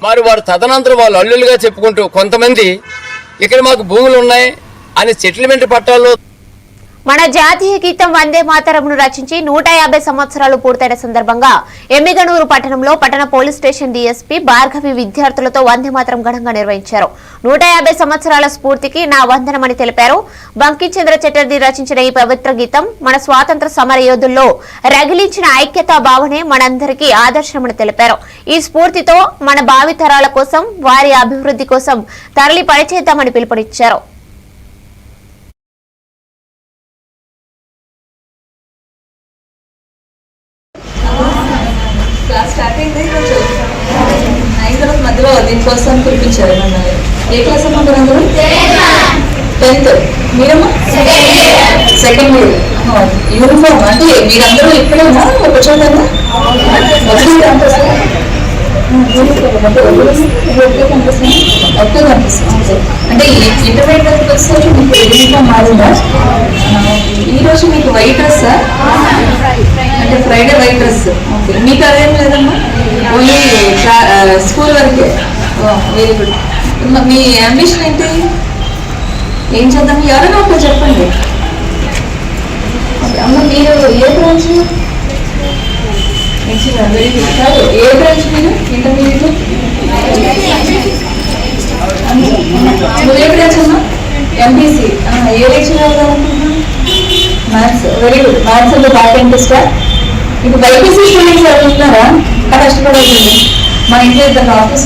మరి వారు తదనంతరం వాళ్ళు అల్లులుగా చెప్పుకుంటూ కొంతమంది ఇక్కడ మాకు భూములు ఉన్నాయి అని సెటిల్మెంట్ పట్టాల్లో మన జాతీయ గీతం వందే మాతరంను రచించి 150 సంవత్సరాలు పూర్తయిన సందర్భంగా ఎమ్మిగనూరు పట్టణంలో పట్టణ పోలీస్ స్టేషన్ డీఎస్పీ భార్గవి విద్యార్థులతో వందే మాతరం ఘనంగా నిర్వహించారు. 150 సంవత్సరాల స్ఫూర్తికి నా వందనమని తెలిపారు. బంకించంద్ర చటర్జీ రచించిన ఈ పవిత్ర గీతం మన స్వాతంత్ర సమర యోధుల్లో రగిలించిన ఐక్యతా భావనే మనందరికీ ఆదర్శమని తెలిపారు. ఈ స్ఫూర్తితో మన భావితరాల కోసం వారి అభివృద్ధి కోసం తరలి పనిచేద్దామని పిలుపునిచ్చారు. క్లాస్ స్టార్ట్ అయింది ఈరోజు 9 తర్వాత మధ్యలో దీనికోసం పిలిపించారు. ఏ క్లాస్ అమ్మా అందరూ? 10th. మీరమ్మా second year. యూనిఫామ్ అంటే మీరందరూ ఇప్పుడేనా ఒక చోటనా ఒకే కనిపిస్తుంది. అంటే ఇంటర్మీడియట్ వచ్చేసరికి మీకు యూనిఫామ్ మారిందా? ఈరోజు మీకు వైట్ డ్రెస్ అంటే ఫ్రైడే వైట్ డ్రెస్. ఓకే, మీకు అదేం లేదమ్మా, ఓన్లీ స్కూల్ వరకే. Very good. మీ అంబిషన్ ఏంటి? ఏం చేద్దాం? ఎవరైనా ఒక చెప్పండి. అమ్మ మీరు ఏ బ్రాంచ్? Very good. కాదు, ఏ బ్రాంచ్ మీరు ఇంటర్మీడియట్? నువ్వు ఏ బ్రాంచ్ అమ్మా? ఎంపీసీ. ఏ లెక్చర్ అవ్వాలనుకుంటున్నాను? మ్యాథ్స్. Very good. మ్యాథ్స్ అంటే బాగా ఇంట్రెస్ట్. ఇప్పుడు బైపీసీ స్టూడెంట్స్ ఎవరున్నారా? కష్టపడవుతుంది. మా ఇంట్లో ఇద్దరు ఆఫీస్